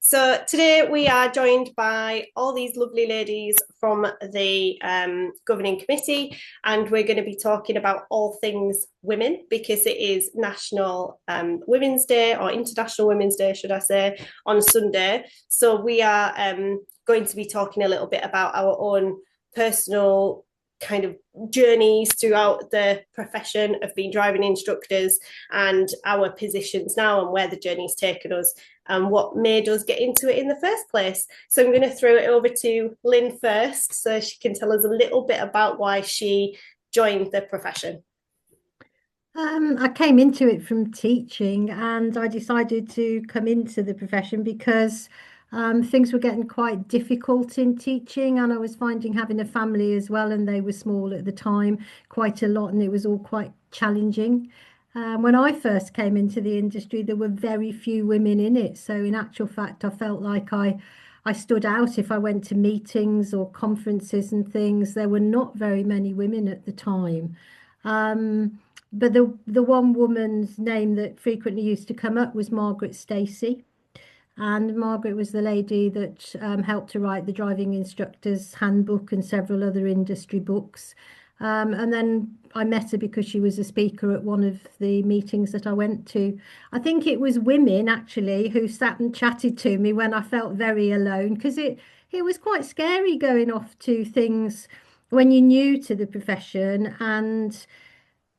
So today we are joined by all these lovely ladies from the governing committee, and we're going to be talking about all things women because it is National Women's Day, or International Women's Day, should I say, on Sunday. So we are going to be talking a little bit about our own personal kind of journeys throughout the profession of being driving instructors and our positions now and where the journey's taken us and what made us get into it in the first place. So I'm going to throw it over to Lynne first so she can tell us a little bit about why she joined the profession. I came into it from teaching and I decided to come into the profession because things were getting quite difficult in teaching, and I was finding having a family as well, and they were small at the time, quite a lot, and it was all quite challenging. When I first came into the industry, there were very few women in it. So in actual fact, I felt like I stood out if I went to meetings or conferences and things. There were not very many women at the time. Um, but the one woman's name that frequently used to come up was Margaret Stacey. And Margaret was the lady that helped to write the driving instructor's handbook and several other industry books. And then I met her because she was a speaker at one of the meetings that I went to. I think it was women actually who sat and chatted to me when I felt very alone, because it was quite scary going off to things when you're new to the profession and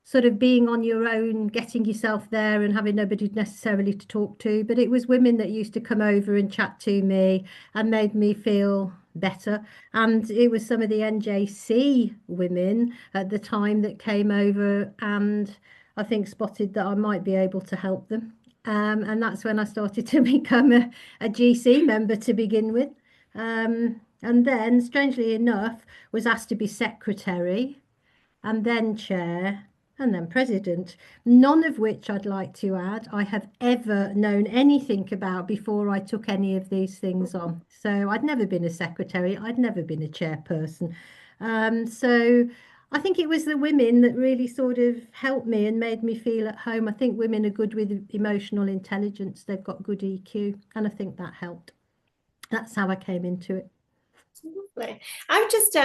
sort of being on your own, getting yourself there and having nobody necessarily to talk to. But it was women that used to come over and chat to me and made me feel better. And it was some of the NJC women at the time that came over and I think spotted that I might be able to help them. And that's when I started to become a GC member to begin with. And then, strangely enough, was asked to be secretary and then chair, and then president, none of which I'd like to add I have ever known anything about before I took any of these things on. So I'd never been a secretary, I'd never been a chairperson. So I think it was the women that really sort of helped me and made me feel at home. I think women are good with emotional intelligence, they've got good EQ, and I think that helped. That's how I came into it. Lovely. I've just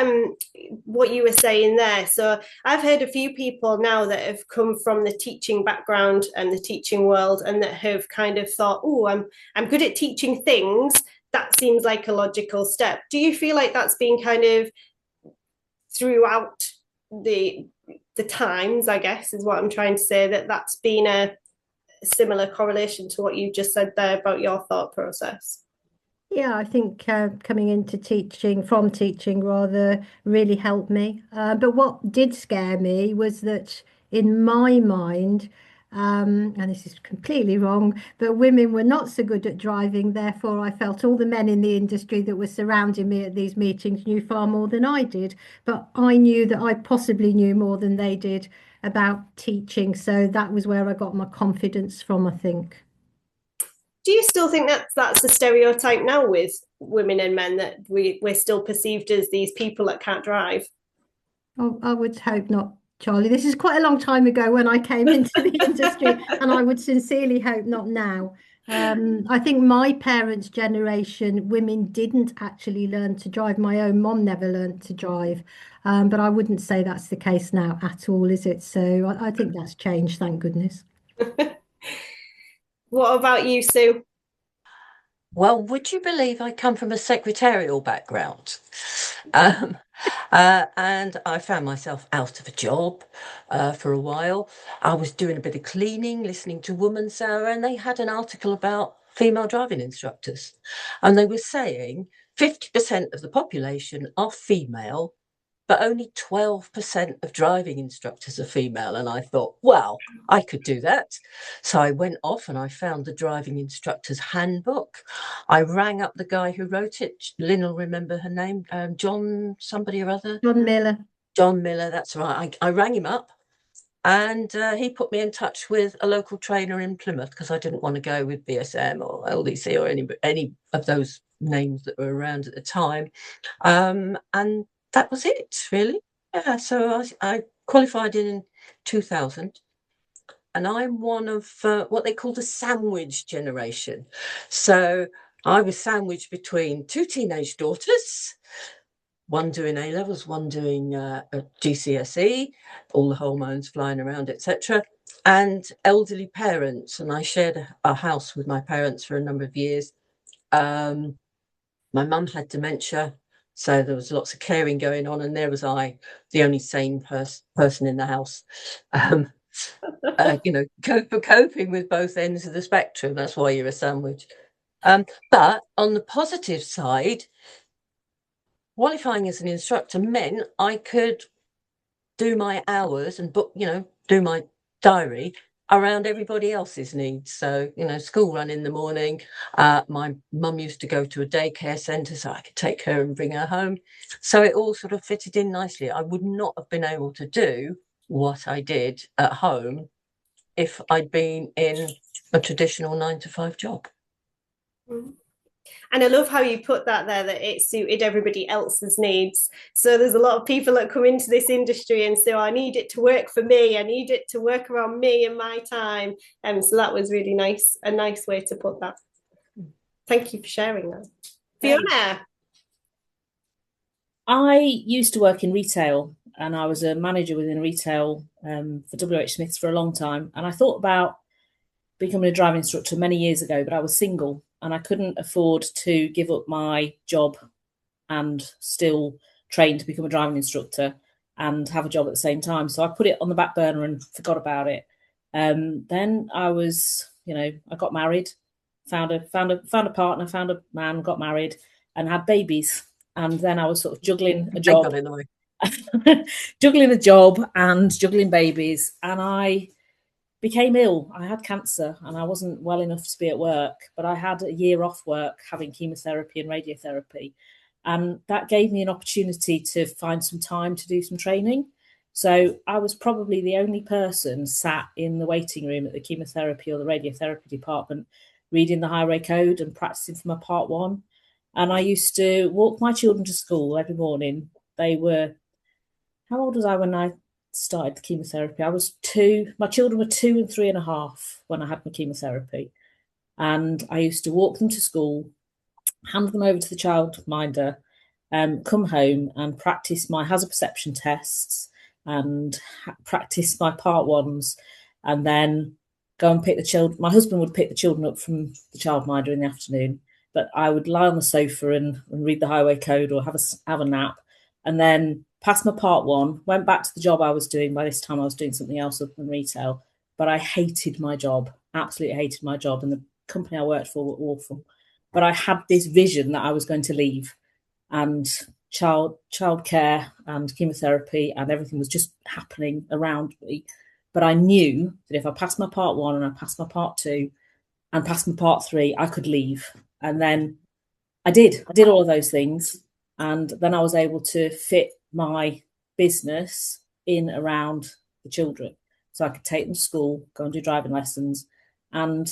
what you were saying there. So I've heard a few people now that have come from the teaching background and the teaching world, and that have kind of thought, "Oh, I'm good at teaching things. That seems like a logical step." Do you feel like that's been kind of throughout the the times? I guess is what I'm trying to say. That's been a similar correlation to what you just said there about your thought process. Yeah, I think coming into teaching, from teaching rather, really helped me. But what did scare me was that in my mind, and this is completely wrong, but women were not so good at driving. Therefore, I felt all the men in the industry that were surrounding me at these meetings knew far more than I did. But I knew that I possibly knew more than they did about teaching. So that was where I got my confidence from, I think. Do you still think that's a stereotype now with women and men, that we're still perceived as these people that can't drive? Oh, I would hope not, Charlie. This is quite a long time ago when I came into the industry, and I would sincerely hope not now. I think my parents' generation, women didn't actually learn to drive. My own mom never learned to drive, but I wouldn't say that's the case now at all, is it? So I think that's changed, thank goodness. What about you, Sue? Well, would you believe I come from a secretarial background? Um, and I found myself out of a job for a while. I was doing a bit of cleaning, listening to Woman's Hour, and they had an article about female driving instructors. And they were saying 50% of the population are female, but only 12% of driving instructors are female. And I thought, well, I could do that. So I went off and I found the driving instructor's handbook. I rang up the guy who wrote it. Lynn will remember her name, John somebody or other. John Miller. John Miller, that's right. I rang him up, and he put me in touch with a local trainer in Plymouth, because I didn't want to go with BSM or LDC or any of those names that were around at the time. And that was it, really. Yeah, so I qualified in 2000, and I'm one of what they call the sandwich generation. So I was sandwiched between two teenage daughters, one doing A-levels, one doing a GCSE, all the hormones flying around, etc., and elderly parents. And I shared a house with my parents for a number of years. My mum had dementia, so there was lots of caring going on, and there was I, the only sane person in the house. Coping with both ends of the spectrum. That's why you're a sandwich. But on the positive side, qualifying as an instructor meant I could do my hours and book, do my diary around everybody else's needs. So, school run in the morning. My mum used to go to a daycare centre, so I could take her and bring her home. So it all sort of fitted in nicely. I would not have been able to do what I did at home if I'd been in a traditional 9-to-5 job. And I love how you put that there, that it suited everybody else's needs. So there's a lot of people that come into this industry and say, oh, I need it to work for me. I need it to work around me and my time. So that was really nice, a nice way to put that. Thank you for sharing that. Fiona. I used to work in retail, and I was a manager within retail for WH Smiths for a long time. And I thought about becoming a driving instructor many years ago, but I was single and I couldn't afford to give up my job and still train to become a driving instructor and have a job at the same time. So I put it on the back burner and forgot about it. Then I was, I got married, found a partner, found a man, got married and had babies. And then I was sort of juggling a job, juggling a job and juggling babies. And I became ill. I had cancer and I wasn't well enough to be at work, but I had a year off work having chemotherapy and radiotherapy. And that gave me an opportunity to find some time to do some training. So I was probably the only person sat in the waiting room at the chemotherapy or the radiotherapy department, reading the highway code and practicing for my part 1. And I used to walk my children to school every morning. How old was I when I started the chemotherapy? I was 2. My children were 2 and 3.5 when I had my chemotherapy. And I used to walk them to school, hand them over to the childminder, come home and practice my hazard perception tests and practice my part 1s, and then go and pick the children. My husband would pick the children up from the childminder in the afternoon, but I would lie on the sofa and read the highway code or have a nap, and then passed my part 1, went back to the job I was doing. By this time I was doing something else other than retail, but I hated my job, absolutely hated my job, and the company I worked for were awful. But I had this vision that I was going to leave, and childcare and chemotherapy and everything was just happening around me. But I knew that if I passed my part 1 and I passed my part 2 and passed my part 3, I could leave. And then I did all of those things. And then I was able to fit my business in around the children. So I could take them to school, go and do driving lessons. And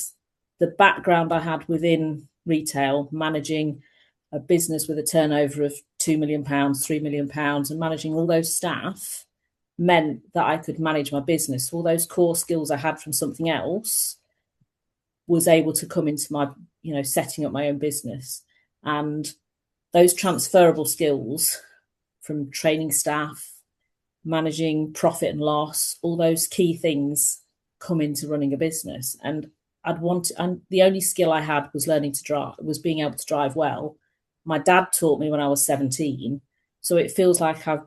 the background I had within retail, managing a business with a turnover of £2 million, £3 million, and managing all those staff, meant that I could manage my business. All those core skills I had from something else was able to come into my, setting up my own business. And those transferable skills from training staff, managing profit and loss, all those key things come into running a business. And the only skill I had was learning to drive, was being able to drive well. My dad taught me when I was 17. So it feels like I've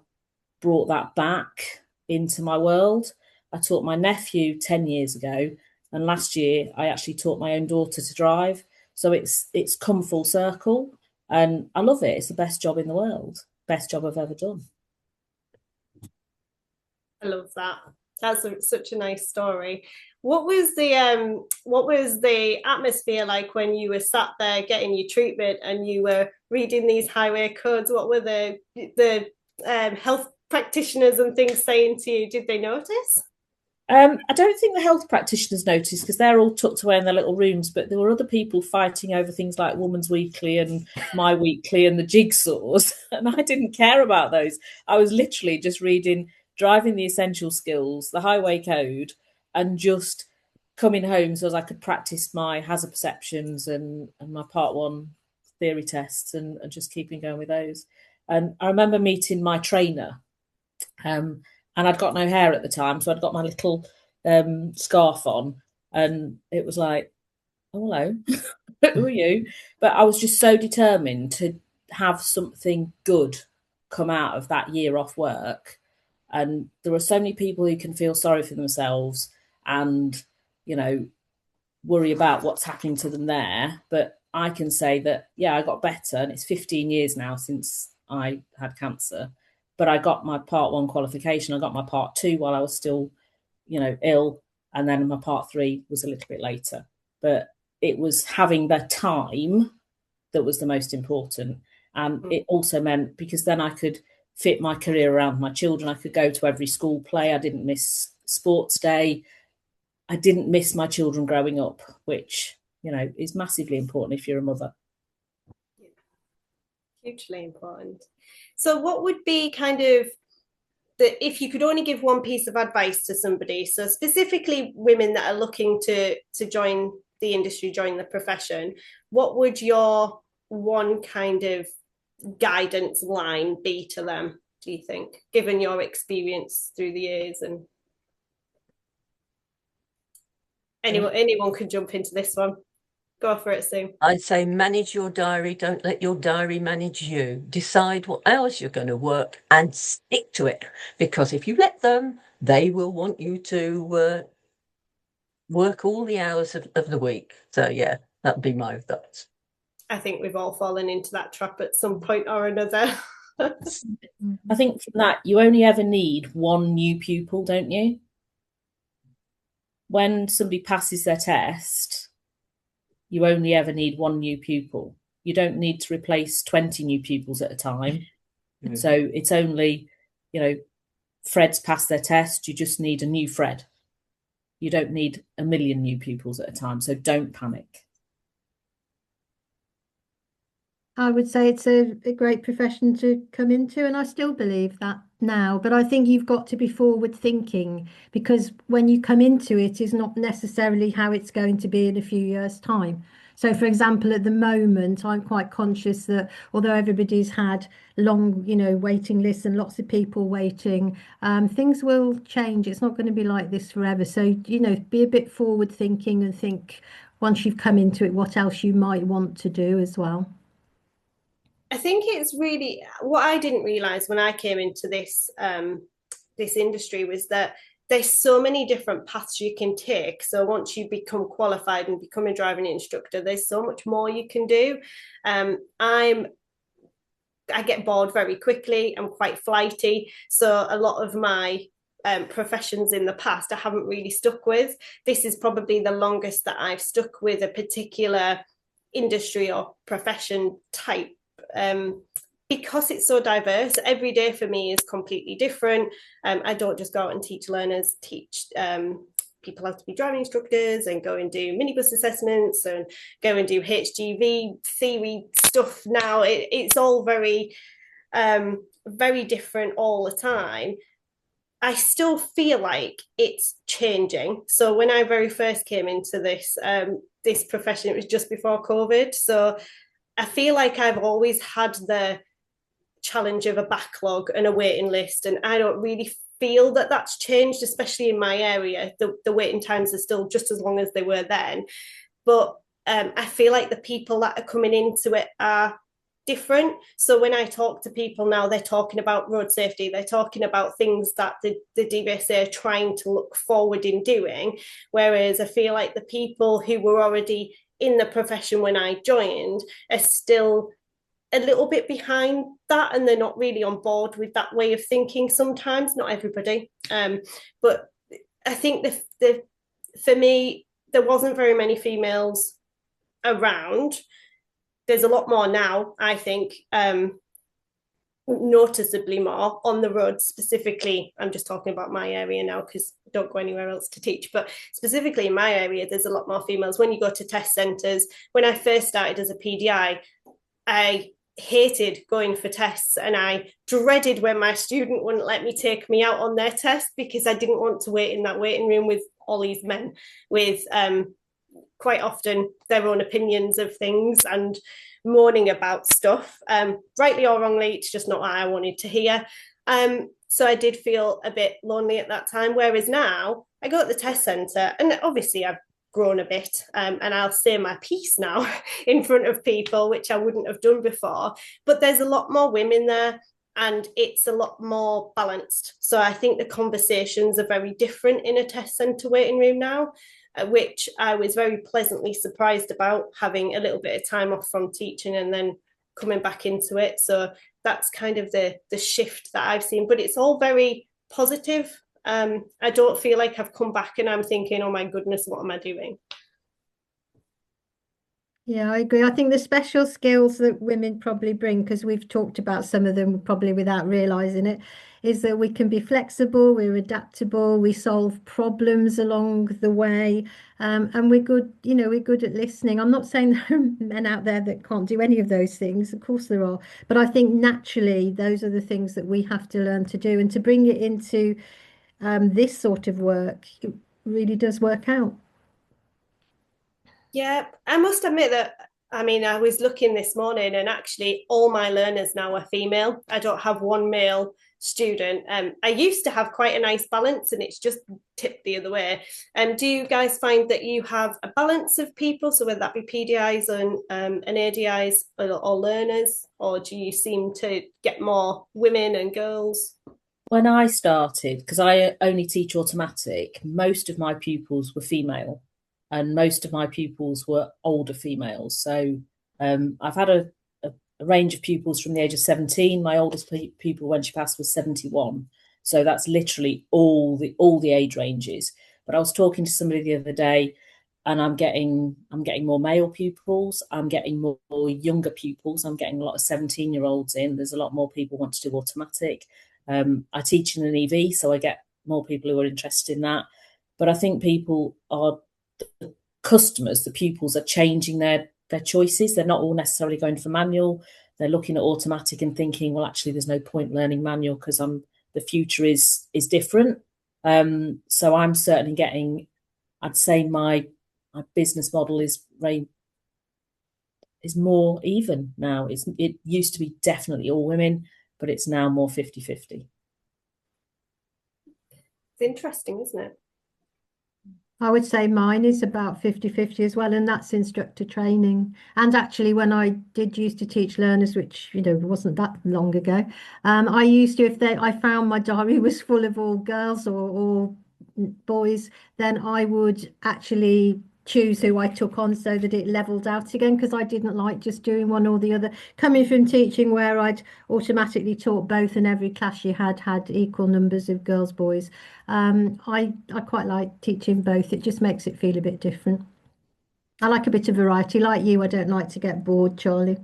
brought that back into my world. I taught my nephew 10 years ago, and last year I actually taught my own daughter to drive. So it's come full circle, and I love it. It's the best job in the world, best job I've ever done. I love that. That's such a nice story. What was the atmosphere like when you were sat there getting your treatment and you were reading these highway codes? What were the health practitioners and things saying to you? Did they notice? I don't think the health practitioners noticed because they're all tucked away in their little rooms, but there were other people fighting over things like Woman's Weekly and My Weekly and the jigsaws, and I didn't care about those. I was literally just reading Driving the Essential Skills, the highway code, and just coming home so as I could practice my hazard perceptions and my part 1 theory tests and just keeping going with those. And I remember meeting my trainer, and I'd got no hair at the time, so I'd got my little scarf on, and it was like, oh, hello, who are you? But I was just so determined to have something good come out of that year off work. And there are so many people who can feel sorry for themselves and, you know, worry about what's happening to them there. But I can say that, yeah, I got better, and it's 15 years now since I had cancer, but I got my part 1 qualification. I got my part 2 while I was still, you know, ill. And then my part 3 was a little bit later. But it was having the time that was the most important. And it also meant, because then I could fit my career around my children. I could go to every school play. I didn't miss sports day. I didn't miss my children growing up, which, you know, is massively important if you're a mother. Yeah. Hugely important. So what would be kind of if you could only give one piece of advice to somebody, so specifically women that are looking to join the industry, join the profession, what would your one kind of guidance line be to them, do you think, given your experience through the years? And anyone could jump into this one. Go for it, Sue. I'd say manage your diary. Don't let your diary manage you. Decide what hours you're going to work and stick to it. Because if you let them, they will want you to work all the hours of the week. So, yeah, that'd be my thoughts. I think we've all fallen into that trap at some point or another. I think from that, you only ever need one new pupil, don't you? When somebody passes their test, you only ever need one new pupil. You don't need to replace 20 new pupils at a time. Mm-hmm. So it's only, you know, Fred's passed their test, you just need a new Fred. You don't need a million new pupils at a time, so don't panic. I would say it's a great profession to come into, and I still believe that now. But I think you've got to be forward thinking, because when you come into it is not necessarily how it's going to be in a few years' time. So, for example, at the moment, I'm quite conscious that although everybody's had long, waiting lists and lots of people waiting, things will change. It's not going to be like this forever. So, be a bit forward thinking and think once you've come into it, what else you might want to do as well. I think it's really what I didn't realize when I came into this this industry was that there's so many different paths you can take. So once you become qualified and become a driving instructor, there's so much more you can do. I get bored very quickly. I'm quite flighty. So a lot of my professions in the past I haven't really stuck with. This is probably the longest that I've stuck with a particular industry or profession type. Because it's so diverse, every day for me is completely different. I don't just go out and teach learners, teach people how to be driving instructors and go and do minibus assessments and go and do HGV theory stuff now. It's all very, very different all the time. I still feel like it's changing. So when I very first came into this this profession, it was just before COVID. So I feel like I've always had the challenge of a backlog and a waiting list, and I don't really feel that that's changed, especially in my area. The waiting times are still just as long as they were then, but I feel like the people that are coming into it are different. So when I talk to people now, they're talking about road safety, they're talking about things that the DVSA are trying to look forward in doing, whereas I feel like the people who were already in the profession when I joined are still a little bit behind that, and they're not really on board with that way of thinking sometimes, not everybody. But I think for me, there wasn't very many females around. There's a lot more now, I think, noticeably more on the road. Specifically, I'm just talking about my area now because I don't go anywhere else to teach, but specifically in my area, there's a lot more females. When you go to test centres, when I first started as a PDI, I hated going for tests, and I dreaded when my student wouldn't let me take me out on their test because I didn't want to wait in that waiting room with all these men with quite often their own opinions of things and moaning about stuff. Rightly or wrongly, it's just not what I wanted to hear. So I did feel a bit lonely at that time. Whereas now I go to the test centre, and obviously I've grown a bit, and I'll say my piece now in front of people, which I wouldn't have done before. But there's a lot more women there, and it's a lot more balanced. So I think the conversations are very different in a test centre waiting room now, which I was very pleasantly surprised about, having a little bit of time off from teaching and then coming back into it. So that's kind of the shift that I've seen, but it's all very positive. I don't feel like I've come back and I'm thinking, oh my goodness, what am I doing? Yeah, I agree. I think the special skills that women probably bring, because we've talked about some of them probably without realizing it, is that we can be flexible, we're adaptable, we solve problems along the way, and we're good, we're good at listening. I'm not saying there are men out there that can't do any of those things. Of course there are. But I think naturally those are the things that we have to learn to do, and to bring it into this sort of work, it really does work out. Yeah, I must admit that, I mean, I was looking this morning and actually all my learners now are female. I don't have one male student. I used to have quite a nice balance, and it's just tipped the other way. Do you guys find that you have a balance of people, so whether that be PDIs and ADIs or learners, or do you seem to get more women and girls? When I started, because I only teach automatic, most of my pupils were female, and most of my pupils were older females. So I've had a range of pupils from the age of 17. My oldest pupil when she passed was 71. So that's literally all the age ranges. But I was talking to somebody the other day, and I'm getting more male pupils. I'm getting more younger pupils. I'm getting a lot of 17-year-olds in. There's a lot more people want to do automatic. I teach in an EV, so I get more people who are interested in that. But I think people are, the customers, the pupils are changing their choices. They're not all necessarily going for manual. They're looking at automatic and thinking, well, actually, there's no point learning manual because the future is different. So I'm certainly getting, I'd say my business model is more even now. It used to be definitely all women, but it's now more 50-50. It's interesting, isn't it? I would say mine is about 50-50 as well, and that's instructor training. And actually, when I did used to teach learners, which wasn't that long ago, I used to, if I found my diary was full of all girls or boys, then I would actually choose who I took on so that it leveled out again, because I didn't like just doing one or the other. Coming from teaching where I'd automatically taught both, and every class you had equal numbers of girls, boys, I quite like teaching both. It just makes it feel a bit different. I like a bit of variety. Like you, I don't like to get bored, Charlie.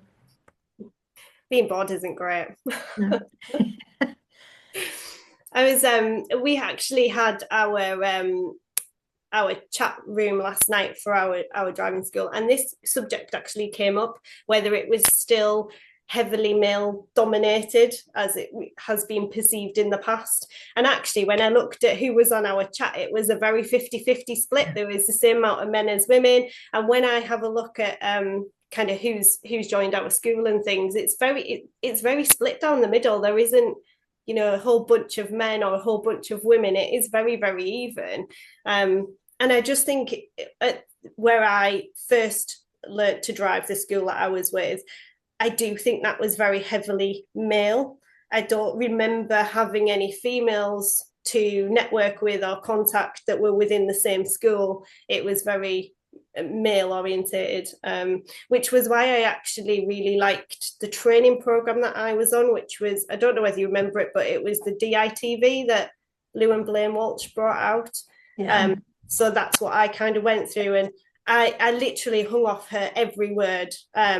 Being bored isn't great. No. We actually had our chat room last night for our driving school, and this subject actually came up, whether it was still heavily male dominated as it has been perceived in the past. And actually, when I looked at who was on our chat, it was a very 50-50 split. There was the same amount of men as women. And when I have a look at kind of who's joined our school and things, it's very split down the middle. There isn't a whole bunch of men or a whole bunch of women. It is very, very even. And I just think where I first learnt to drive, the school that I was with, I do think that was very heavily male. I don't remember having any females to network with or contact that were within the same school. It was very male orientated, which was why I actually really liked the training program that I was on, which was, I don't know whether you remember it, but it was the DITV that Lou and Blaine Walsh brought out. Yeah. So that's what I kind of went through, and I literally hung off her every word. I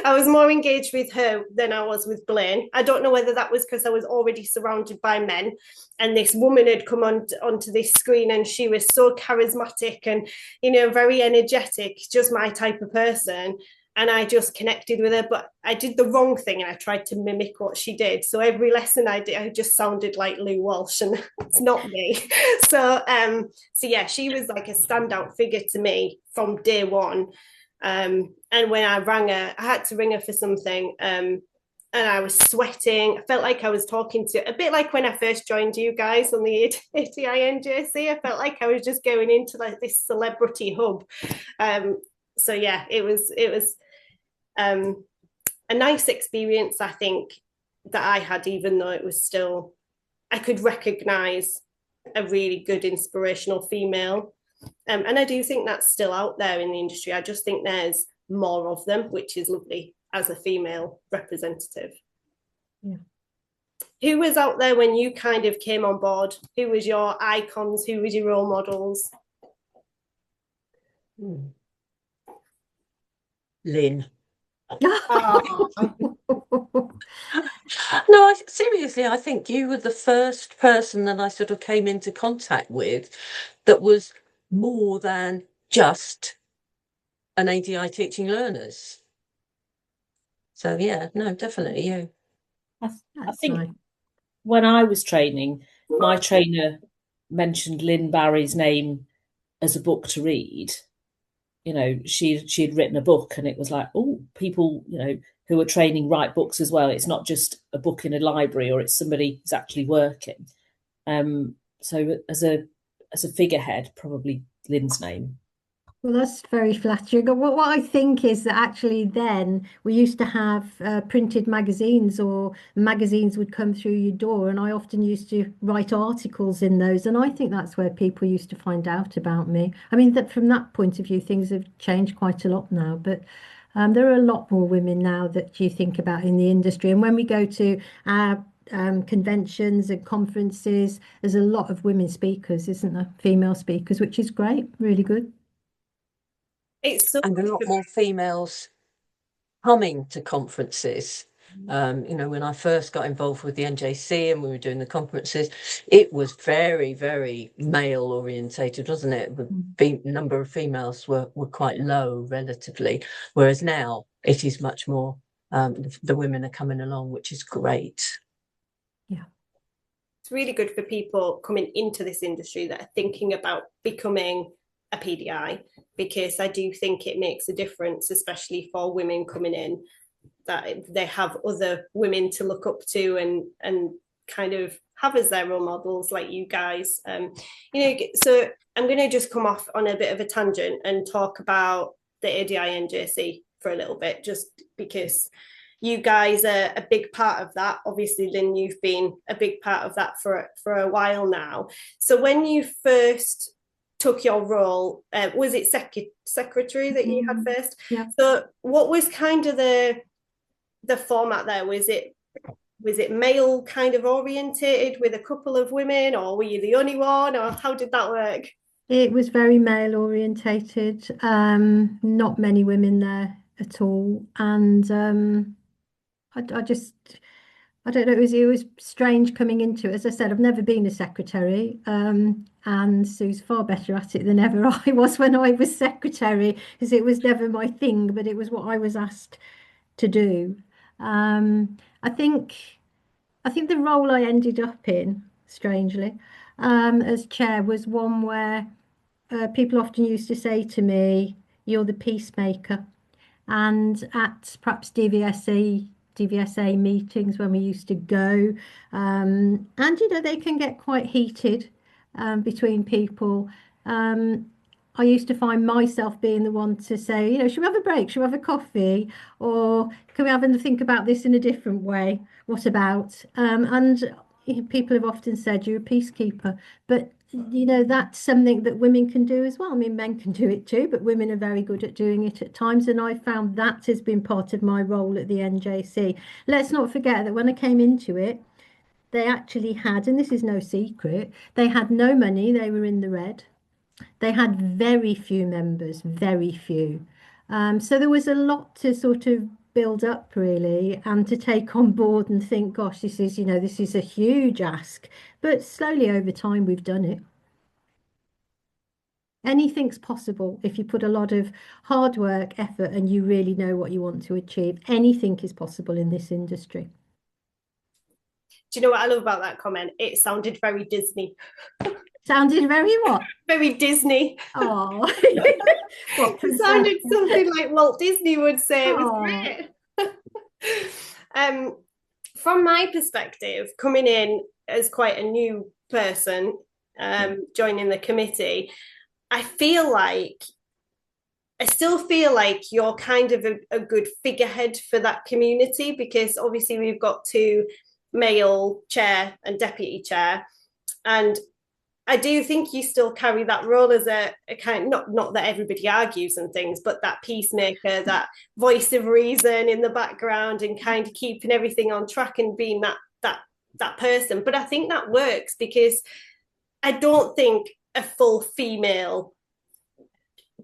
was more engaged with her than I was with Blaine. I don't know whether that was because I was already surrounded by men, and this woman had come onto this screen, and she was so charismatic and very energetic, just my type of person. and I just connected with her, but I did the wrong thing and I tried to mimic what she did. So every lesson I did, I just sounded like Lou Walsh, and it's not me. So yeah, she was like a standout figure to me from day one. And when I rang her, I had to ring her for something. And I was sweating. I felt like I was talking to, a bit like when I first joined you guys on the ADINJC. I felt like I was just going into like this celebrity hub. So yeah, it was a nice experience, I think, that I had, even though it was still, I could recognize a really good inspirational female. And I do think that's still out there in the industry. I just think there's more of them, which is lovely as a female representative. Yeah. Who was out there when you kind of came on board? Who was your icons? Who was your role models? Lynne. Oh. No, seriously, I think you were the first person that I sort of came into contact with that was more than just an ADI teaching learners. So yeah, no, definitely you. I think when I was training, my trainer mentioned Lynne Barrie's name as a book to read. You know, she had written a book, and it was like, oh, people, you know, who are training write books as well. It's not just a book in a library, or it's somebody who's actually working. So as a figurehead, probably Lynne's name. Well, that's very flattering. What I think is that actually then we used to have printed magazines, or magazines would come through your door, and I often used to write articles in those, and I think that's where people used to find out about me. I mean, that from that point of view, things have changed quite a lot now, but there are a lot more women now that you think about in the industry. And when we go to our conventions and conferences, there's a lot of women speakers, isn't there? Female speakers, which is great, really good. It's so And a lot more females coming to conferences. You know, when I first got involved with the NJC and we were doing the conferences, it was very, very male orientated, wasn't it? The number of females were quite low relatively, whereas now it is much more, the women are coming along, which is great. Yeah. It's really good for people coming into this industry that are thinking about becoming a PDI, because I do think it makes a difference, especially for women coming in, that they have other women to look up to and kind of have as their role models, like you guys. You know, so I'm going to just come off on a bit of a tangent and talk about the ADINJC for a little bit, just because you guys are a big part of that. Obviously, Lynne, you've been a big part of that for a while now. So when you first took your role, was it secretary that you had first? Yeah. So what was kind of the format there? Was it male kind of orientated with a couple of women, or were you the only one, or how did that work? It was very male orientated, not many women there at all. And I don't know, it was strange coming into it. As I said, I've never been a secretary, and Sue's far better at it than ever I was when I was secretary, because it was never my thing, but it was what I was asked to do. I think the role I ended up in, strangely, as chair, was one where people often used to say to me, "You're the peacemaker." And at perhaps DVSA meetings when we used to go, and you know, they can get quite heated between people. I used to find myself being the one to say, you know, should we have a break? Should we have a coffee? Or can we have a think about this in a different way? What about? And you know, people have often said you're a peacekeeper, but you know, that's something that women can do as well. I mean, men can do it too, but women are very good at doing it at times. And I found that has been part of my role at the NJC. Let's not forget that when I came into it, they actually had, and this is no secret, they had no money, they were in the red. They had very few members, very few. So there was a lot to sort of build up really, and to take on board and think, gosh, this is, you know, this is a huge ask. But slowly over time, we've done it. Anything's possible if you put a lot of hard work, effort, and you really know what you want to achieve. Anything is possible in this industry. Do you know what I love about that comment? It sounded very Disney. Sounded very what? Very Disney. Oh, what It sounded something like Walt Disney would say. It was great. From my perspective, coming in as quite a new person, joining the committee, I still feel like you're kind of a good figurehead for that community, because obviously we've got 2 male chair and deputy chair, and I do think you still carry that role as a kind, not that everybody argues and things, but that peacemaker, that voice of reason in the background, and kind of keeping everything on track and being that person. But I think that works, because I don't think a full female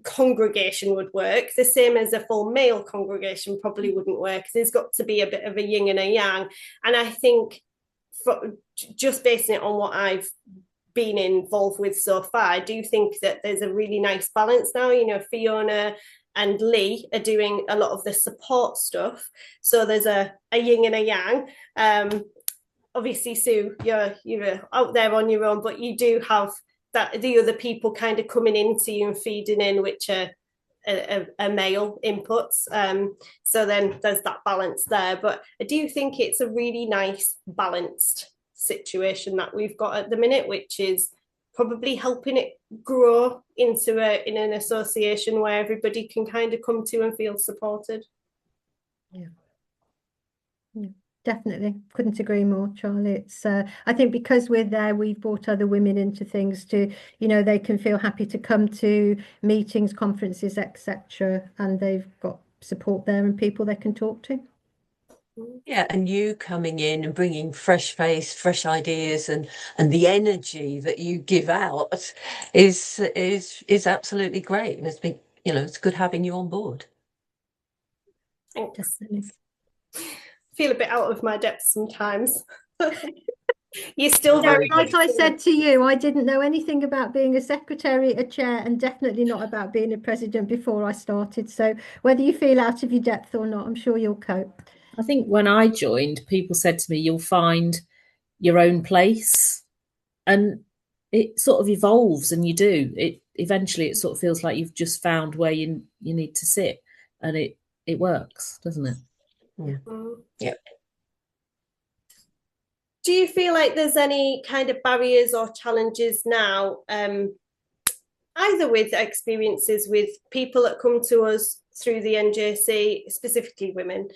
congregation would work, the same as a full male congregation probably wouldn't work. There's got to be a bit of a yin and a yang. And I think, just basing it on what I've been involved with so far, I do think that there's a really nice balance now. You know, Fiona and Lee are doing a lot of the support stuff, so there's a yin and a yang. Obviously, Sue, you're out there on your own, but you do have that the other people kind of coming into you and feeding in, which are male inputs. So then there's that balance there. But I do think it's a really nice balanced situation that we've got at the minute, which is probably helping it grow into in an association where everybody can kind of come to and feel supported. Yeah. Definitely, couldn't agree more, Charlie. It's I think because we're there, we've brought other women into things to, you know, they can feel happy to come to meetings, conferences, etc., and they've got support there and people they can talk to. Yeah, and you coming in and bringing fresh face, fresh ideas, and the energy that you give out is absolutely great. And it's been, you know, it's good having you on board. Definitely. Feel a bit out of my depth sometimes. You're still very like I said to you, I didn't know anything about being a secretary, a chair, and definitely not about being a president before I started. So whether you feel out of your depth or not, I'm sure you'll cope. I think when I joined, people said to me, you'll find your own place. And it sort of evolves, and you do. Eventually it sort of feels like you've just found where you need to sit, and it works, doesn't it? Yeah. Yeah. Do you feel like there's any kind of barriers or challenges now, either with experiences with people that come to us through the NJC, specifically women,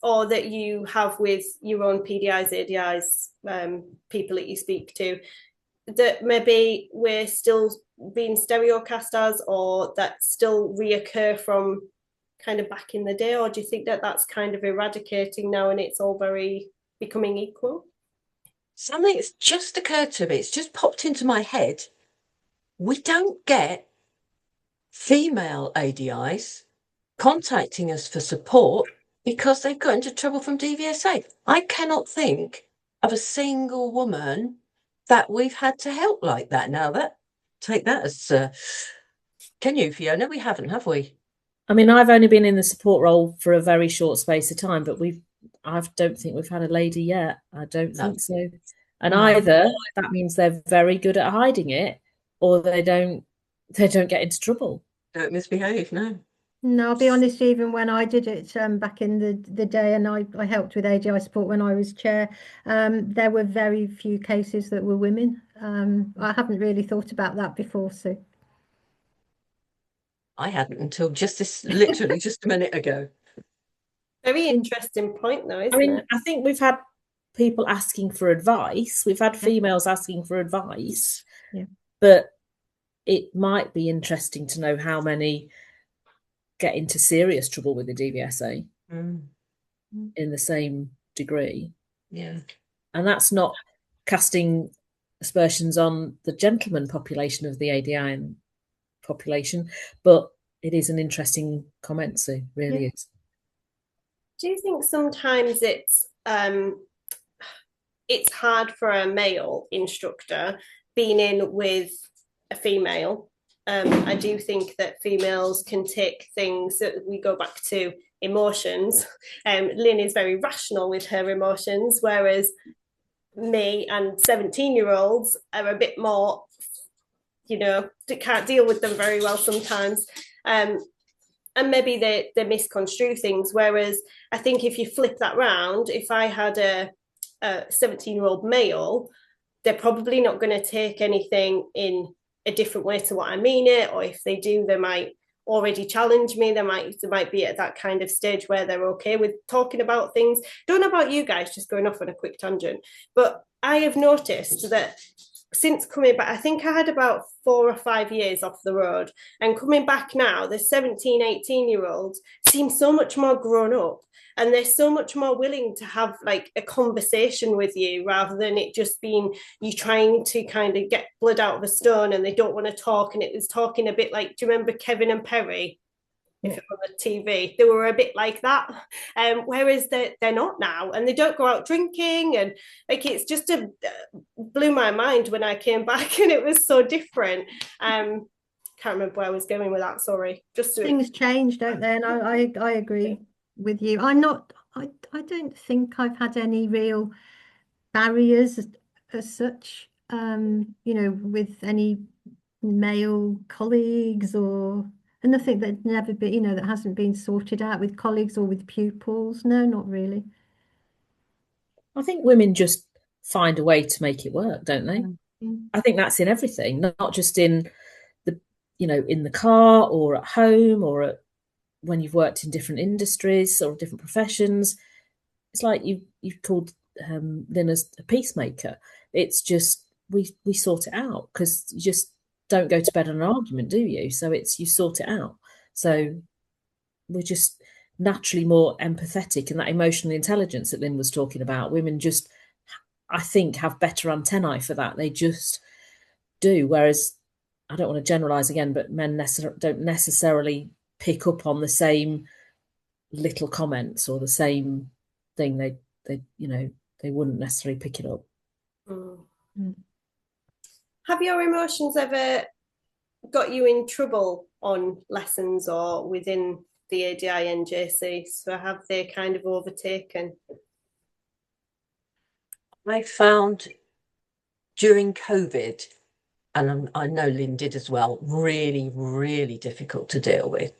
or that you have with your own PDIs, ADIs, people that you speak to, that maybe we're still being stereocast as, or that still reoccur from kind of back in the day? Or do you think that that's kind of eradicating now and it's all very becoming equal? Something's just occurred to me. It's just popped into my head. We don't get female ADIs contacting us for support because they've got into trouble from DVSA. I cannot think of a single woman that we've had to help like that. Now that, take that as, can you, Fiona? We haven't, have we? I mean, I've only been in the support role for a very short space of time, but I don't think we've had a lady yet. I don't think so. And either that means they're very good at hiding it, or they don't get into trouble. Don't misbehave, no. No, I'll be honest, even when I did it back in the day, and I helped with ADI support when I was chair, there were very few cases that were women. I haven't really thought about that before, Sue. I hadn't until literally just a minute ago. Very interesting point though, isn't it? I think we've had people asking for advice. We've had females asking for advice, but it might be interesting to know how many get into serious trouble with the DVSA in the same degree. Yeah. And that's not casting aspersions on the gentleman population of the ADI population, but it is an interesting comment, Sue, really is. Do you think sometimes it's hard for a male instructor being in with a female, I do think that females can take things that we go back to emotions. Lynne is very rational with her emotions, whereas me and 17-year-olds are a bit more, can't deal with them very well sometimes. And maybe they misconstrue things. Whereas I think if you flip that round, if I had a 17-year-old male, they're probably not going to take anything in a different way to what I mean it, or if they do, they might already challenge me. They might be at that kind of stage where they're okay with talking about things. Don't know about you guys, just going off on a quick tangent, but I have noticed that since coming back, I think I had about 4 or 5 years off the road, and coming back now, the 17, 18-year-olds seem so much more grown up, and they're so much more willing to have like a conversation with you, rather than it just being you trying to kind of get blood out of a stone and they don't want to talk. And it was talking a bit like, do you remember Kevin and Perry? If it was on the TV, they were a bit like that. Whereas they're not now, and they don't go out drinking, and like it's just blew my mind when I came back, and it was so different. Can't remember where I was going with that. Sorry, things change, don't they? And I agree with you. I don't think I've had any real barriers as such, with any male colleagues, and nothing that never been, that hasn't been sorted out with colleagues or with pupils. No, not really. I think women just find a way to make it work, don't they? Mm-hmm. I think that's in everything, not just in in the car or at home or when you've worked in different industries or different professions. It's like you've called Lynne as a peacemaker. It's just we sort it out, because you just don't go to bed on an argument, do you? So you sort it out. So we're just naturally more empathetic, and that emotional intelligence that Lynne was talking about, women just, I think, have better antennae for that. They just do. Whereas, I don't want to generalize again, but men don't necessarily pick up on the same little comments or the same thing. They wouldn't necessarily pick it up. Mm. Have your emotions ever got you in trouble on lessons or within the ADINJC? So have they kind of overtaken? I found during COVID, and I know Lynne did as well, really, really difficult to deal with.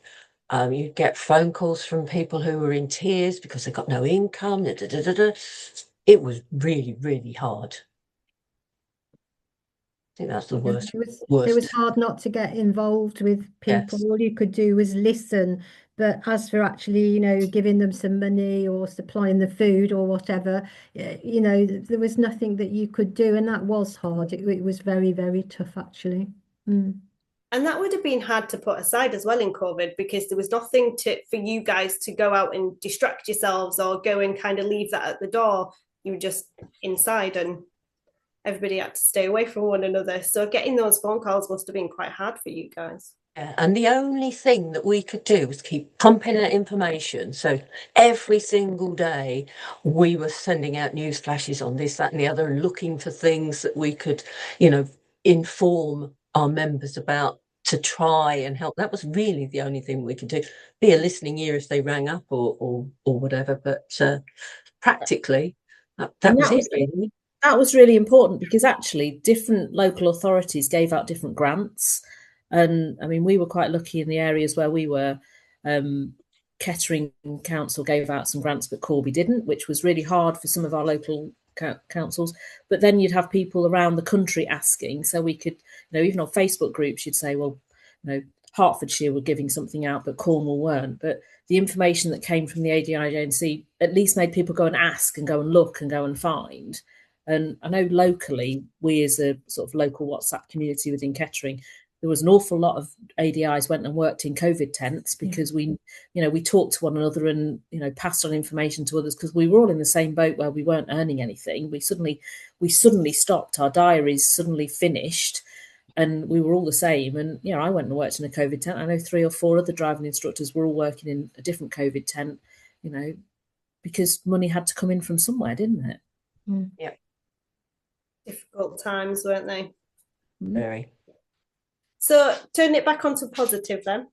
You'd get phone calls from people who were in tears because they got no income. It was really, really hard. I think that's the worst. It was hard not to get involved with people. Yes. All you could do was listen. But as for actually, giving them some money or supplying the food or whatever, there was nothing that you could do. And that was hard. It was very, very tough, actually. Mm. And that would have been hard to put aside as well in COVID, because there was nothing for you guys to go out and distract yourselves or go and kind of leave that at the door. You were just inside, and everybody had to stay away from one another. So getting those phone calls must have been quite hard for you guys. Yeah, and the only thing that we could do was keep pumping out information. So every single day we were sending out news flashes on this, that and the other, and looking for things that we could, inform our members about, to try and help. That was really the only thing we could do. Be a listening ear if they rang up or whatever. But practically, that was it, really. That was really important, because actually different local authorities gave out different grants. And I mean, we were quite lucky in the areas where we were. Kettering Council gave out some grants, but Corby didn't, which was really hard for some of our local councils. But then you'd have people around the country asking, so we could, even on Facebook groups, you'd say, well, Hertfordshire were giving something out, but Cornwall weren't. But the information that came from the ADIJC at least made people go and ask and go and look and go and find. And I know locally, we as a sort of local WhatsApp community within Kettering, there was an awful lot of ADIs went and worked in COVID tents, because we talked to one another and, passed on information to others, because we were all in the same boat where we weren't earning anything. We suddenly stopped. Our diaries suddenly finished, and we were all the same. And, I went and worked in a COVID tent. I know 3 or 4 other driving instructors were all working in a different COVID tent, because money had to come in from somewhere, didn't it? Mm. Yeah. Difficult times, weren't they? Very. So turn it back onto positive then.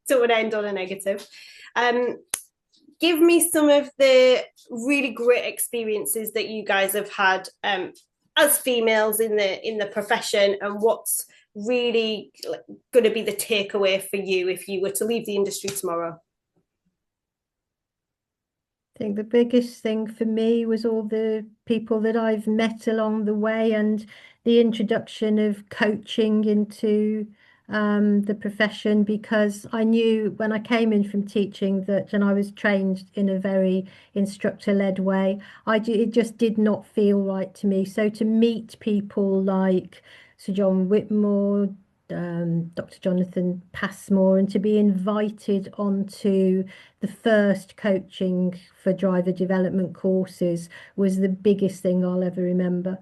So it would end on a negative. Give me some of the really great experiences that you guys have had as females in the profession, and what's really going to be the takeaway for you if you were to leave the industry tomorrow. I think the biggest thing for me was all the people that I've met along the way, and the introduction of coaching into the profession, because I knew when I came in from teaching that, and I was trained in a very instructor-led way, it just did not feel right to me. So to meet people like Sir John Whitmore, Dr. Jonathan Passmore, and to be invited onto the first coaching for driver development courses was the biggest thing I'll ever remember,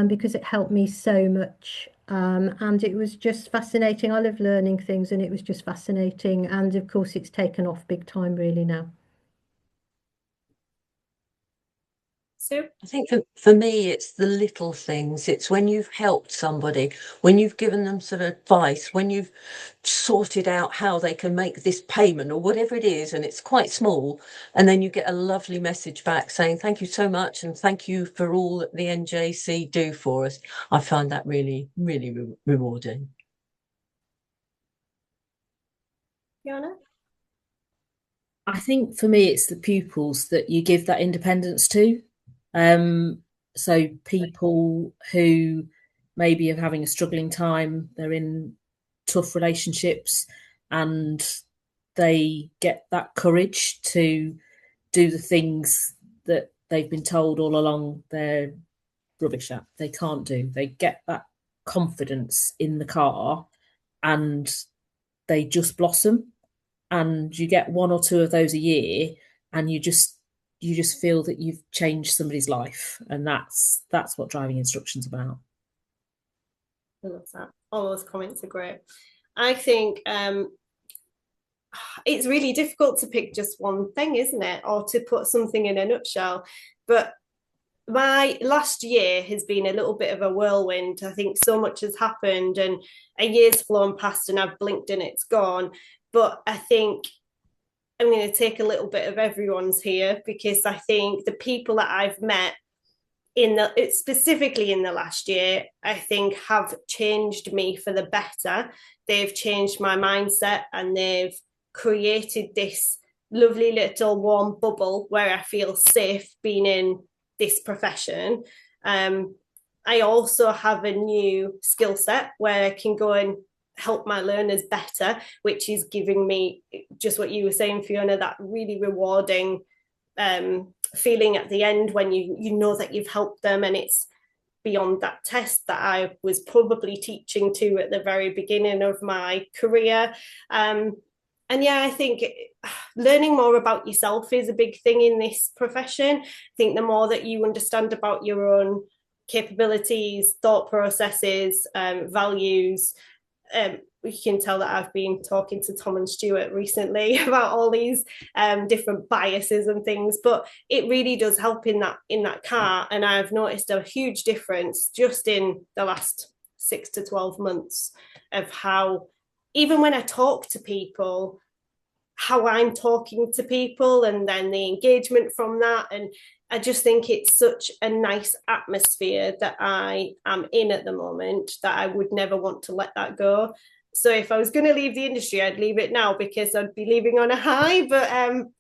because it helped me so much. And it was just fascinating. I love learning things, and it was just fascinating. And of course, it's taken off big time really now. Sue? I think for me, it's the little things. It's when you've helped somebody, when you've given them some advice, when you've sorted out how they can make this payment or whatever it is, and it's quite small, and then you get a lovely message back saying, thank you so much, and thank you for all that the NJC do for us. I find that really, really rewarding. Fiona? I think for me, it's the pupils that you give that independence to. So people who maybe are having a struggling time, they're in tough relationships, and they get that courage to do the things that they've been told all along they're rubbish at, they can't do. They get that confidence in the car, and they just blossom. And you get one or two of those a year, and you just feel that you've changed somebody's life, and that's what driving instruction's about. I love that. All those comments are great. I think it's really difficult to pick just one thing, isn't it? Or to put something in a nutshell. But my last year has been a little bit of a whirlwind. I think so much has happened, and a year's flown past and I've blinked and it's gone. But I think I'm going to take a little bit of everyone's here, because I think the people that I've met specifically in the last year, I think have changed me for the better. They've changed my mindset, and they've created this lovely little warm bubble where I feel safe being in this profession. I also have a new skill set where I can go and help my learners better, which is giving me, just what you were saying, Fiona, that really rewarding feeling at the end when you know that you've helped them, and it's beyond that test that I was probably teaching to at the very beginning of my career. And yeah, I think learning more about yourself is a big thing in this profession. I think the more that you understand about your own capabilities, thought processes, values, you can tell that I've been talking to Tom and Stuart recently about all these different biases and things, but it really does help in that car. And I've noticed a huge difference just in the last 6 to 12 months of how, even when I talk to people, how I'm talking to people, and then the engagement from that. And I just think it's such a nice atmosphere that I am in at the moment, that I would never want to let that go. So if I was going to leave the industry, I'd leave it now, because I'd be leaving on a high. But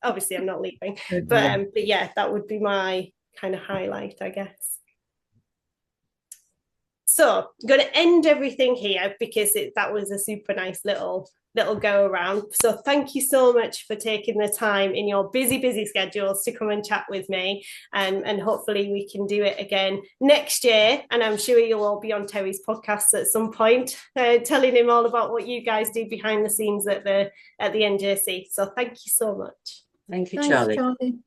obviously I'm not leaving. But yeah, that would be my kind of highlight, I guess. So I'm going to end everything here, because that was a super nice little go around. So thank you so much for taking the time in your busy schedules to come and chat with me, and hopefully we can do it again next year. And I'm sure you'll all be on Terry's podcast at some point, telling him all about what you guys do behind the scenes at the NJC. So thank you so much. Thank you, Thanks, Charli. Charli.